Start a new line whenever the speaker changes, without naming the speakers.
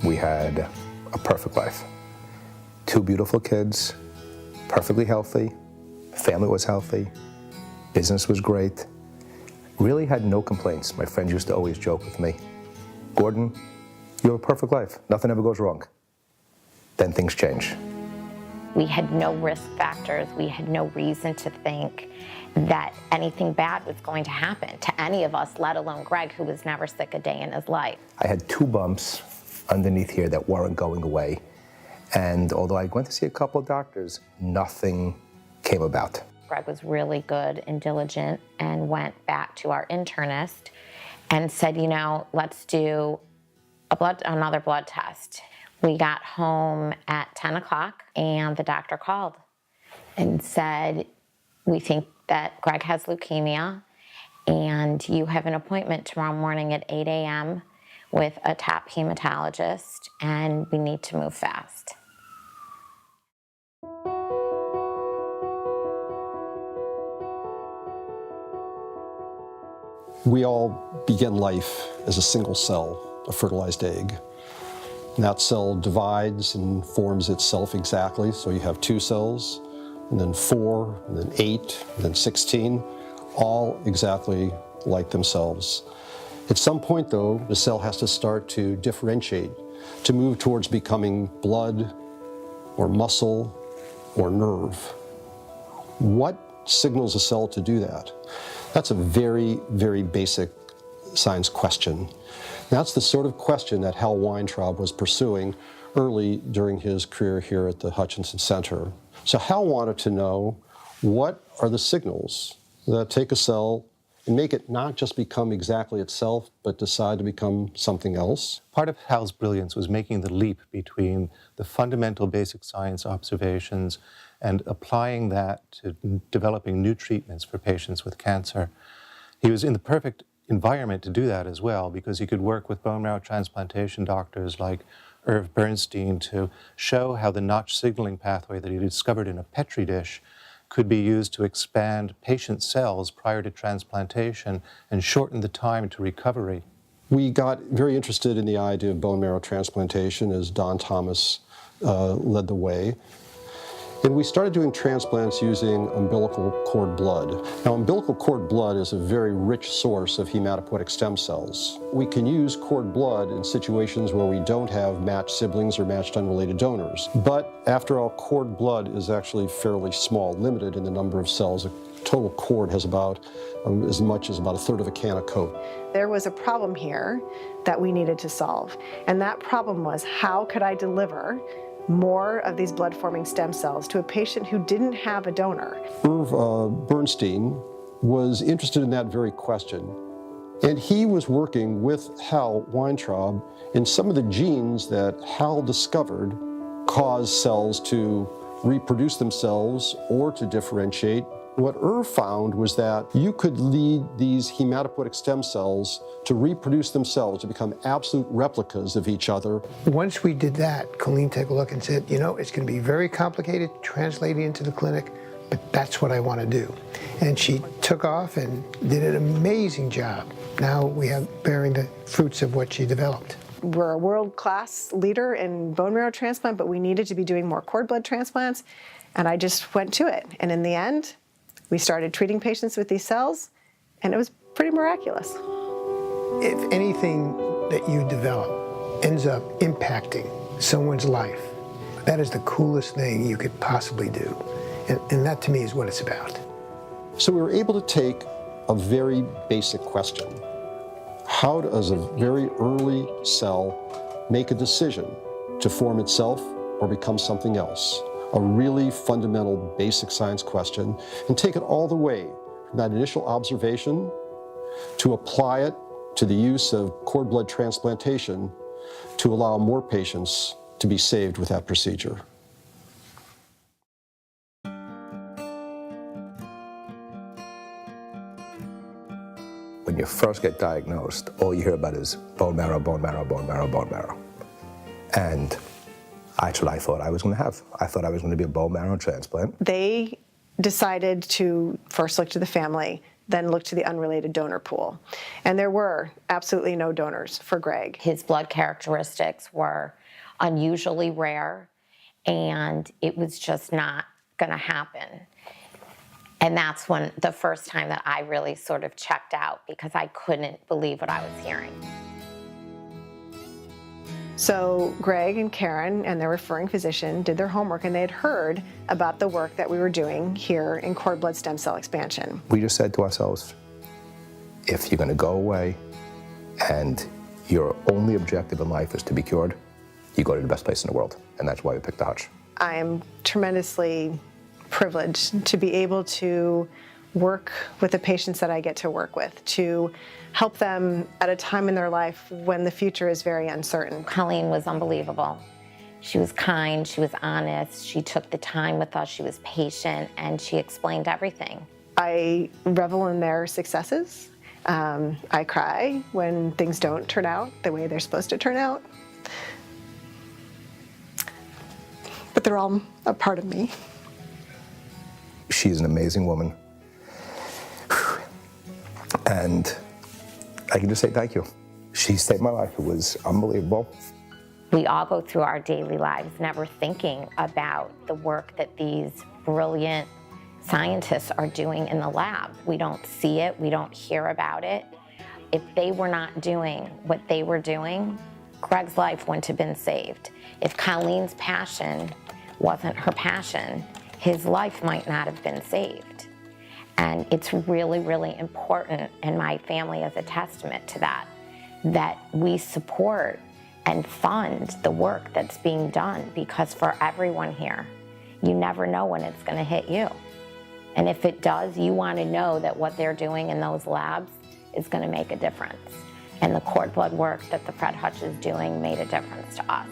we had a perfect life. 2 beautiful kids, perfectly healthy, family was healthy, business was great. Really had no complaints. My friends used to always joke with me, Gordon, you have a perfect life. Nothing ever goes wrong. Then things change.
We had no risk factors. We had no reason to think that anything bad was going to happen to any of us, let alone Gregg, who was never sick a day in his life.
I had 2 bumps underneath here that weren't going away. And although I went to see a couple of doctors, nothing came about.
Gregg was really good and diligent and went back to our internist and said, you know, let's do another blood test. We got home at 10 o'clock and the doctor called and said, we think that Gregg has leukemia and you have an appointment tomorrow morning at 8 a.m. with a top hematologist and we need to move fast.
We all begin life as a single cell, a fertilized egg. And that cell divides and forms itself exactly. So you have 2 cells, and then 4, and then 8, and then 16, all exactly like themselves. At some point, though, the cell has to start to differentiate, to move towards becoming blood, or muscle, or nerve. What signals a cell to do that? That's a very, very basic science question. That's the sort of question that Hal Weintraub was pursuing early during his career here at the Hutchinson Center. So Hal wanted to know, what are the signals that take a cell and make it not just become exactly itself, but decide to become something else?
Part of Hal's brilliance was making the leap between the fundamental basic science observations and applying that to developing new treatments for patients with cancer. He was in the perfect environment to do that as well, because he could work with bone marrow transplantation doctors like Irv Bernstein to show how the Notch signaling pathway that he discovered in a Petri dish could be used to expand patient cells prior to transplantation and shorten the time to recovery.
We got very interested in the idea of bone marrow transplantation as Don Thomas led the way. And we started doing transplants using umbilical cord blood. Now, umbilical cord blood is a very rich source of hematopoietic stem cells. We can use cord blood in situations where we don't have matched siblings or matched unrelated donors. But after all, cord blood is actually fairly small, limited in the number of cells. A total cord has about as much as about a third of a can of Coke.
There was a problem here that we needed to solve. And that problem was, how could I deliver more of these blood-forming stem cells to a patient who didn't have a donor?
Irv Bernstein was interested in that very question. And he was working with Hal Weintraub in some of the genes that Hal discovered cause cells to reproduce themselves or to differentiate. What Irv found was that you could lead these hematopoietic stem cells to reproduce themselves, to become absolute replicas of each other.
Once we did that, Colleen took a look and said, you know, it's going to be very complicated translating into the clinic, but that's what I want to do. And she took off and did an amazing job. Now we have bearing the fruits of what she developed.
We're a world-class leader in bone marrow transplant, but we needed to be doing more cord blood transplants, and I just went to it. And in the end, we started treating patients with these cells, and it was pretty miraculous.
If anything that you develop ends up impacting someone's life, that is the coolest thing you could possibly do. And that to me is what it's about.
So we were able to take a very basic question. How does a very early cell make a decision to form itself or become something else? A really fundamental basic science question, and take it all the way from that initial observation to apply it to the use of cord blood transplantation to allow more patients to be saved with that procedure.
When you first get diagnosed, all you hear about is bone marrow, bone marrow, bone marrow, bone marrow. And that's what I thought I was going to have. I thought I was going to be a bone marrow transplant.
They decided to first look to the family, then look to the unrelated donor pool. And there were absolutely no donors for Gregg.
His blood characteristics were unusually rare, and it was just not going to happen. And that's when the first time that I really sort of checked out, because I couldn't believe what I was hearing.
So Gregg and Karen and their referring physician did their homework, and they had heard about the work that we were doing here in cord blood stem cell expansion.
We just said to ourselves, if you're going to go away and your only objective in life is to be cured, you go to the best place in the world. And that's why we picked the Hutch.
I am tremendously privileged to be able to work with the patients that I get to work with, to help them at a time in their life when the future is very uncertain.
Colleen was unbelievable. She was kind, she was honest, she took the time with us, she was patient, and she explained everything.
I revel in their successes. I cry when things don't turn out the way they're supposed to turn out. But they're all a part of me.
She's an amazing woman. And I can just say thank you. She saved my life. It was unbelievable.
We all go through our daily lives never thinking about the work that these brilliant scientists are doing in the lab. We don't see it, we don't hear about it. If they were not doing what they were doing, Gregg's life wouldn't have been saved. If Colleen's passion wasn't her passion, his life might not have been saved. And it's really, really important, and my family is a testament to that, that we support and fund the work that's being done, because for everyone here, you never know when it's going to hit you. And if it does, you want to know that what they're doing in those labs is going to make a difference. And the cord blood work that the Fred Hutch is doing made a difference to us.